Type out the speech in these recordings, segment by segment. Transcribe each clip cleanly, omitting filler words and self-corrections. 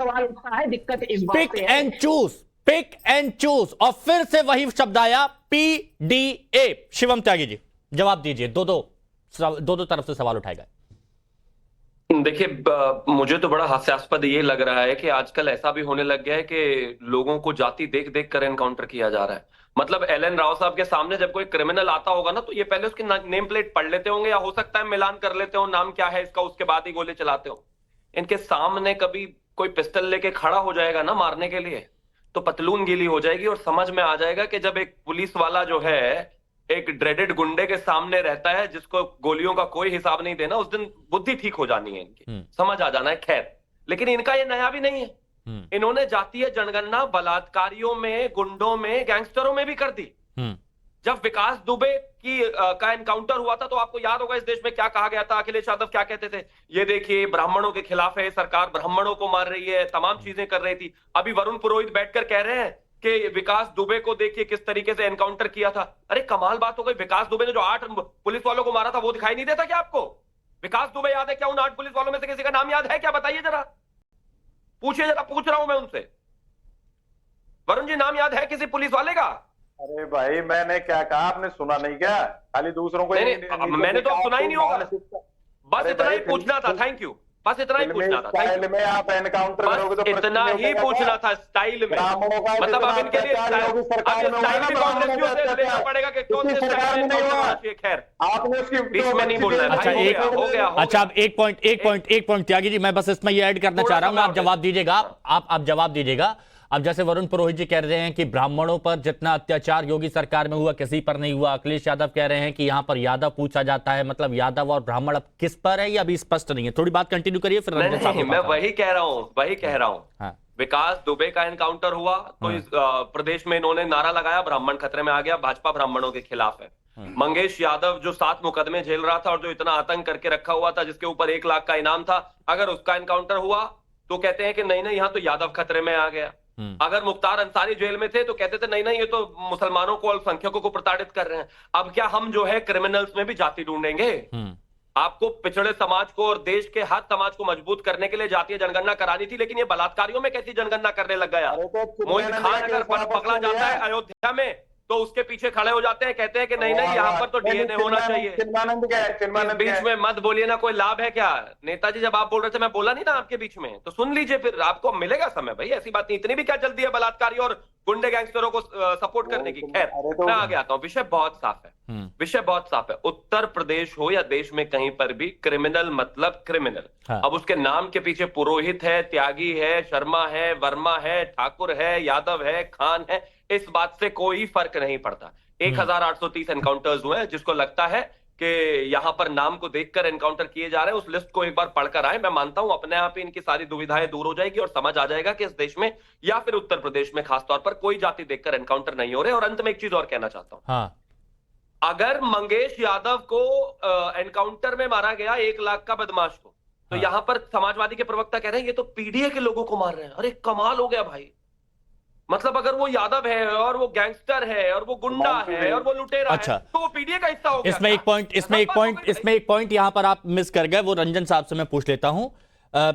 सवाल उठता है, दिक्कत इस बात पिक से है। And choose, pick and choose, और फिर से वही शब्द आया पीडीए। शिवम त्यागी जी जवाब दीजिए, दो दो तरफ से सवाल उठाए गए। देखिए, मुझे तो बड़ा हास्यास्पद ये लग रहा है कि आजकल ऐसा भी होने लग गया है कि लोगों को जाति देख देख कर एनकाउंटर किया जा रहा है। मतलब एलएन राव साहब के सामने जब कोई क्रिमिनल आता होगा ना, तो ये पहले उसकी नेम प्लेट पढ़ लेते होंगे, या हो सकता है मिलान कर लेते हो नाम क्या है इसका, उसके बाद ही गोली चलाते हो। इनके सामने कभी कोई पिस्टल लेके खड़ा हो जाएगा ना मारने के लिए, तो पतलून गीली हो जाएगी और समझ में आ जाएगा कि जब एक पुलिस वाला जो है एक ड्रेडेड गुंडे के सामने रहता है जिसको गोलियों का कोई हिसाब नहीं देना, उस दिन बुद्धि ठीक हो जानी है इनकी, समझ आ जाना है। खैर, लेकिन इनका ये नया भी नहीं है। इन्होंने जातीय जनगणना बलात्कारियों में, गुंडों में, गैंगस्टरों में भी कर दी। जब विकास दुबे का एनकाउंटर हुआ था, तो आपको याद होगा इस देश में क्या कहा गया था, अखिलेश यादव क्या कहते थे, ये देखिए ब्राह्मणों के खिलाफ है सरकार, ब्राह्मणों को मार रही है, तमाम चीजें कर रही थी। अभी वरुण पुरोहित बैठकर कह रहे हैं कि विकास दुबे को देखिए किस तरीके से एनकाउंटर किया था। अरे कमाल बात हो गई, विकास दुबे ने जो 8 पुलिस वालों को मारा था वो दिखाई नहीं देता क्या आपको? विकास दुबे याद है क्या? उन 8 पुलिस वालों में से किसी का नाम याद है क्या? बताइए जरा, पूछिए जरा, पूछ रहा हूं मैं उनसे। वरुण जी, नाम याद है किसी पुलिस वाले का? अरे भाई, मैंने क्या कहा आपने सुना नहीं क्या? खाली दूसरों को मैंने तो सुना ही नहीं होगा। बस इतना ही पूछना था, थैंक यू। बस इतना ही पूछना था, स्टाइल में आप एनकाउंटर करोगे तो इतना ही पूछना था, स्टाइल में। मतलब अब इनके लिए स्टाइल भी कांग्रेसियों से लेना पड़ेगा कि कौन से स्टाइल में नहीं होना चाहिए। खैर, आपने उसकी बीच में नहीं बोलना है। अच्छा, हो गया। अच्छा, अब एक पॉइंट त्यागी जी, मैं बस इसमें ये ऐड करना चाह रहा हूं, आप जवाब दीजिएगा। आप जवाब दीजिएगा। अब जैसे वरुण पुरोहित जी कह रहे हैं कि ब्राह्मणों पर जितना अत्याचार योगी सरकार में हुआ किसी पर नहीं हुआ, अखिलेश यादव कह रहे हैं कि यहां पर यादव पूछा जाता है, मतलब यादव और ब्राह्मण अब किस पर है ये अभी स्पष्ट नहीं है। थोड़ी बात कंटिन्यू करिए फिर। नहीं, मैं वही कह रहा हूं। हाँ। विकास दुबे का एनकाउंटर हुआ तो इस प्रदेश में इन्होंने नारा लगाया, ब्राह्मण खतरे में आ गया, भाजपा ब्राह्मणों के खिलाफ है। मंगेश यादव जो 7 मुकदमे झेल रहा था और जो इतना आतंक करके रखा हुआ था, जिसके ऊपर 1 लाख का इनाम था, अगर उसका एनकाउंटर हुआ तो कहते हैं कि नहीं नहीं, यहाँ तो यादव खतरे में आ गया। अगर मुख्तार अंसारी जेल में थे तो कहते थे नहीं नहीं, ये तो मुसलमानों को, अल्पसंख्यकों को प्रताड़ित कर रहे हैं। अब क्या हम जो है क्रिमिनल्स में भी जाति ढूंढेंगे? आपको पिछड़े समाज को और देश के हर समाज को मजबूत करने के लिए जातीय जनगणना करानी थी, लेकिन ये बलात्कारियों में कैसी जनगणना करने लग गया? मोहित खान अगर पकड़ा जाता है अयोध्या में तो उसके पीछे खड़े हो जाते हैं, कहते हैं कि नहीं नहीं, यहाँ पर तो डीएनए होना चाहिए। बीच में मत बोलिए ना, कोई लाभ है क्या? नेताजी जब आप बोल रहे थे मैं बोला नहीं ना आपके बीच में, तो सुन लीजिए, फिर आपको मिलेगा समय। भाई ऐसी बात नहीं, इतनी भी क्या जल्दी है बलात्कारी और गुंडे गैंगस्टरों को सपोर्ट करने की। खैर, मैं आगे आता हूँ। विषय बहुत साफ है, विषय बहुत साफ है। उत्तर प्रदेश हो या देश में कहीं पर भी क्रिमिनल मतलब क्रिमिनल। हाँ। अब उसके नाम के पीछे पुरोहित है, त्यागी है, शर्मा है, वर्मा है, ठाकुर है, यादव है, खान है, इस बात से कोई फर्क नहीं पड़ता। 1830 एनकाउंटर्स हुए हैं। जिसको लगता है कि यहां पर नाम को देखकर एनकाउंटर किए जा रहे हैं, उस लिस्ट को एक बार पढ़कर आए। मैं मानता हूं अपने आप ही इनकी सारी दुविधाएं दूर हो जाएगी और समझ आ जाएगा कि इस देश में या फिर उत्तर प्रदेश में खासतौर पर कोई जाति देखकर एनकाउंटर नहीं हो रहे। और अंत में एक चीज और कहना चाहता हूं। हाँ। अगर मंगेश यादव को एनकाउंटर में मारा गया 1 लाख का बदमाश को, तो हाँ, यहां पर समाजवादी के प्रवक्ता कह रहे हैं ये तो पीडीए के लोगों को मार रहे हैं। अरे कमाल हो गया भाई। मतलब अगर वो यादव है और वो गैंगस्टर है और वो गुंडा है और वो लुटेरा है, तो वो पीडीए का हिस्सा हो गया। इसमें एक पॉइंट यहां पर आप मिस कर गए, वो रंजन साहब से मैं पूछ लेता हूं।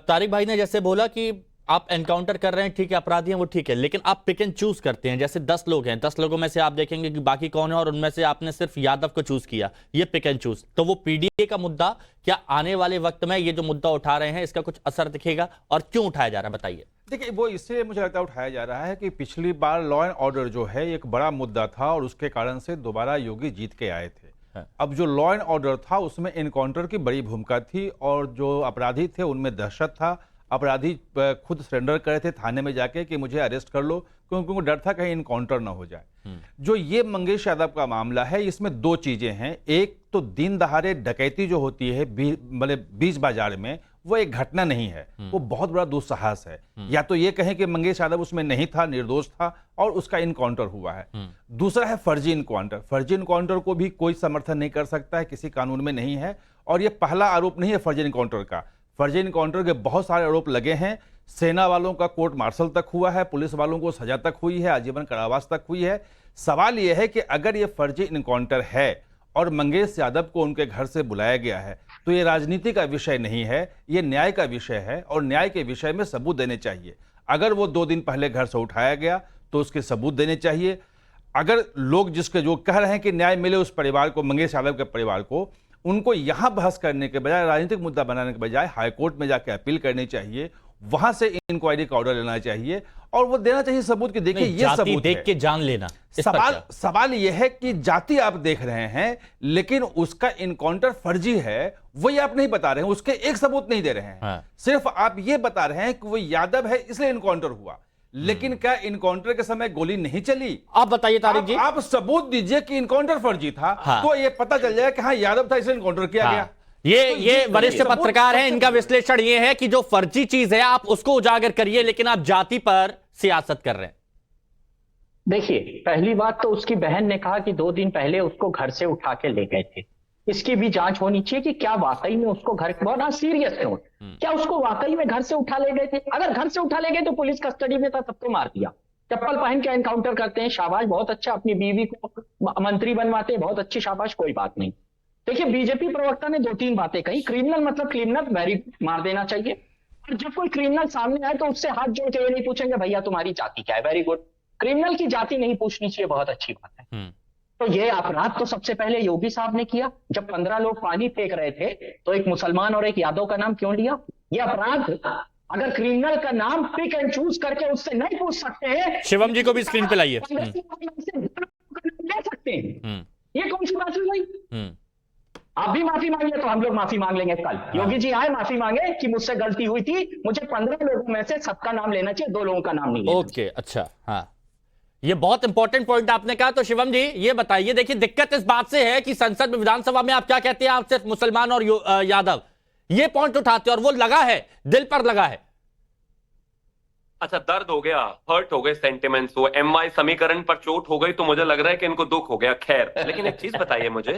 तारिक भाई ने जैसे बोला कि आप एनकाउंटर कर रहे हैं, ठीक है, अपराधी हैं वो ठीक है, लेकिन आप पिक एंड चूज करते हैं। जैसे 10 लोग हैं, 10 लोगों में से आप देखेंगे कि बाकी कौन है और उनमें से आपने सिर्फ यादव को चूज किया, ये पिक एंड चूज। तो वो पीडीए का मुद्दा क्या आने वाले वक्त में ये जो मुद्दा उठा रहे हैं इसका कुछ असर दिखेगा और क्यों उठाया जा रहा है, बताइए। देखिए, वो इससे मुझे लगता है उठाया जा रहा है कि पिछली बार लॉ एंड ऑर्डर जो है एक बड़ा मुद्दा था और उसके कारण से दोबारा योगी जीत के आए थे। हाँ। अब जो लॉ एंड ऑर्डर था उसमें एनकाउंटर की बड़ी भूमिका थी और जो अपराधी थे उनमें दहशत था। अपराधी खुद सरेंडर करे थे थाने में जाके कि मुझे अरेस्ट कर लो, क्योंकि उनको डर था कहीं इनकाउंटर ना हो जाए। जो ये मंगेश यादव का मामला है, इसमें 2 चीजें हैं। एक तो दिन दहाड़े डकैती जो होती है मतलब बीच बाजार में, वो एक घटना नहीं है, वो बहुत बड़ा दुस्साहस है। या तो ये कहें कि मंगेश यादव उसमें नहीं था, निर्दोष था और उसका इनकाउंटर हुआ है। दूसरा है फर्जी इनकाउंटर। फर्जी इनकाउंटर को भी कोई समर्थन नहीं कर सकता है, किसी कानून में नहीं है। और ये पहला आरोप नहीं है फर्जी इनकाउंटर का। फर्जी इनकाउंटर के बहुत सारे आरोप लगे हैं। सेना वालों का कोर्ट मार्शल तक हुआ है, पुलिस वालों को सजा तक हुई है, आजीवन कारावास तक हुई है। सवाल यह है कि अगर ये फर्जी इनकाउंटर है और मंगेश यादव को उनके घर से बुलाया गया है, तो ये राजनीति का विषय नहीं है, ये न्याय का विषय है और न्याय के विषय में सबूत देने चाहिए। अगर वो 2 दिन पहले घर से उठाया गया तो उसके सबूत देने चाहिए। अगर लोग जो कह रहे हैं कि न्याय मिले उस परिवार को, मंगेश यादव के परिवार को, उनको यहां बहस करने के बजाय, राजनीतिक मुद्दा बनाने के बजाय हाईकोर्ट में जाके अपील करनी चाहिए, वहां से इंक्वायरी का ऑर्डर लेना चाहिए और वो देना चाहिए सबूत कि देखिए ये सबूत देख है। के जान लेना। सवाल यह है कि जाति आप देख रहे हैं लेकिन उसका इनकाउंटर फर्जी है, वही आप नहीं बता रहे हैं, उसके एक सबूत नहीं दे रहे हैं। हाँ। सिर्फ आप ये बता रहे हैं कि वो यादव है इसलिए इनकाउंटर हुआ, लेकिन क्या इनकाउंटर के समय गोली नहीं चली? आप बताइए तारिक जी। आप सबूत दीजिए कि इनकाउंटर फर्जी था। हाँ। तो ये पता चल जाएगा कि हाँ यादव था इसलिए इनकाउंटर किया गया। ये वरिष्ठ पत्रकार हैं, इनका विश्लेषण ये है कि जो फर्जी चीज है आप उसको उजागर करिए, लेकिन आप जाति पर सियासत कर रहे हैं। देखिए, पहली बात तो उसकी बहन ने कहा कि 2 दिन पहले उसको घर से उठा के ले गए थे। इसकी भी जांच होनी चाहिए कि क्या वाकई में उसको घर, बहुत सीरियस नोट, क्या उसको वाकई में घर से उठा ले गए थे? अगर घर से उठा ले गए तो पुलिस कस्टडी में था, तब तो मार दिया। चप्पल पहन के एनकाउंटर करते हैं, शाबाश, बहुत अच्छा। अपनी बीवी को मंत्री बनवाते हैं, बहुत अच्छी, शाबाश, कोई बात नहीं। देखिए, बीजेपी प्रवक्ता ने 2-3 बातें कही। क्रिमिनल मतलब क्रिमिनल, वेरी मार देना चाहिए। और जब कोई क्रिमिनल सामने आए तो उससे हाथ जोड़ के ये नहीं पूछेंगे भैया तुम्हारी जाति क्या है, वेरी गुड। क्रिमिनल की जाति नहीं पूछनी चाहिए, बहुत अच्छी बात है। तो ये अपराध तो सबसे पहले योगी साहब ने किया। जब 15 लोग पानी फेंक रहे थे तो एक मुसलमान और एक यादव का नाम क्यों लिया? ये अपराध। अगर क्रिमिनल का नाम पिक एंड चूज करके उससे नहीं पूछ सकते हैं, शिवम जी को भी स्क्रीन पे लाइए। ले सकते हैं, ये कौन सी बात हुई भाई? आप भी माफी मांगिए तो हम लोग माफी मांग लेंगे कल। योगी जी आए, माफी मांगे कि मुझसे गलती हुई थी, मुझे 15 लोगों में से सबका नाम लेना चाहिए, 2 लोगों का नाम नहीं लेना। ओके, अच्छा, हाँ, ये बहुत इंपॉर्टेंट पॉइंट आपने कहा। तो शिवम जी ये बताइए, देखिए दिक्कत इस बात से है कि संसद में, विधानसभा में आप क्या कहते हैं, आप सिर्फ मुसलमान और यादव ये पॉइंट उठाते हैं और वो लगा है, दिल पर लगा है। अच्छा, दर्द हो गया, हर्ट हो गए सेंटिमेंट्स, वो MI समीकरण पर चोट हो गई तो मुझे लग रहा है कि इनको दुख हो गया। खैर, लेकिन एक चीज बताइए मुझे,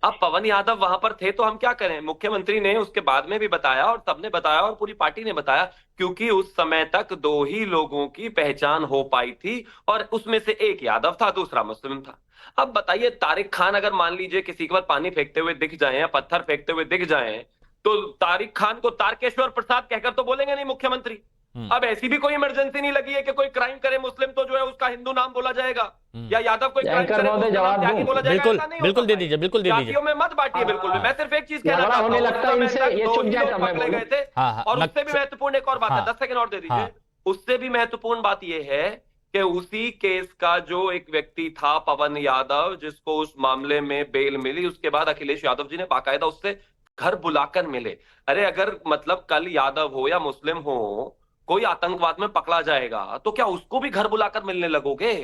अब पवन यादव वहां पर थे तो हम क्या करें? मुख्यमंत्री ने उसके बाद में भी बताया और सबने बताया और पूरी पार्टी ने बताया, क्योंकि उस समय तक 2 ही लोगों की पहचान हो पाई थी और उसमें से एक यादव था, दूसरा मुस्लिम था। अब बताइए, तारिक खान अगर मान लीजिए किसी के बाद पानी फेंकते हुए दिख जाए या पत्थर फेंकते हुए दिख जाए तो तारिक खान को तारकेश्वर प्रसाद कहकर तो बोलेंगे नहीं मुख्यमंत्री। अब ऐसी भी कोई इमरजेंसी नहीं लगी है कि कोई क्राइम करे मुस्लिम तो जो है उसका हिंदू नाम बोला जाएगा, या यादव कोई क्राइम करे तो उसका नाम त्यागी बोला जाएगा। बिल्कुल, ऐसा नहीं बिल्कुल होता दे दीजिए, बिल्कुल दे दीजिए। जातियों में मत बांटिए बिल्कुल भी। मैं सिर्फ एक चीज कहना होने लगता है इनसे, ये चुप जाए तब मैं पकड़े गए थे। हाँ, और उससे भी महत्वपूर्ण एक और बात है, 10 सेकंड और दे दीजिए। हाँ। उससे भी महत्वपूर्ण बात यह है कि उसी केस का जो एक व्यक्ति था पवन यादव, जिसको उस मामले में बेल मिली, उसके बाद अखिलेश यादव जी ने बाकायदा उससे घर बुलाकर मिले। अरे अगर मतलब कल यादव हो या मुस्लिम हो, कोई आतंकवाद में पकड़ा जाएगा तो क्या उसको भी घर बुलाकर मिलने लगोगे?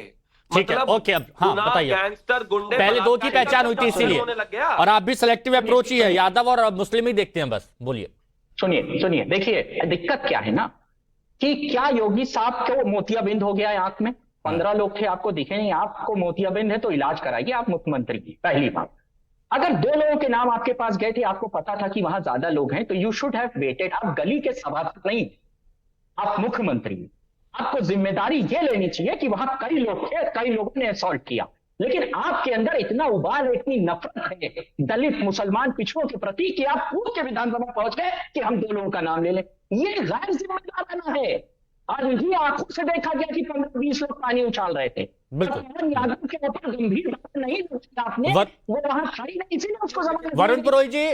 ठीक है, ओके, अब हाँ बताइए। गैंगस्टर, गुंडे, पहले 2 की पहचान हुई थी इसीलिए, और आप भी सिलेक्टिव अप्रोच ही है, यादव और मुस्लिम ही देखते हैं बस। बोलिए। सुनिए, देखिए दिक्कत क्या है ना, कि क्या योगी साहब को मोतियाबिंद हो गया है आंख में? 15 लोग थे, आपको दिखे नहीं, आपको मोतियाबिंद है तो इलाज कराइए, आप मुख्यमंत्री की। पहली बात, अगर 2 लोगों के नाम आपके पास गए थे, आपको पता था कि वहां ज्यादा लोग हैं, तो यू शुड हैव वेटेड। आप गली के सभासद नहीं, आप मुख्यमंत्री, आपको जिम्मेदारी ये लेनी चाहिए कि वहां कई लोग थे, कई लोगों ने असॉल्ट किया, लेकिन आपके अंदर इतना उबाल है, इतनी नफरत है दलित मुसलमान पिछड़ों के प्रति कि आप पूर्व के विधानसभा पहुंच गए कि हम 2 लोगों का नाम ले लें। ये गैर जिम्मेदाराना है। आज इन्हीं आंखों से देखा गया कि 15-20 लोग पानी उछाल रहे थे। बिल्कुल। यादव के ऊपर गंभीर बात नहीं आपने, वो वहां खड़ी नहीं, इसीलिए उसको वरुण पुरोहित जी,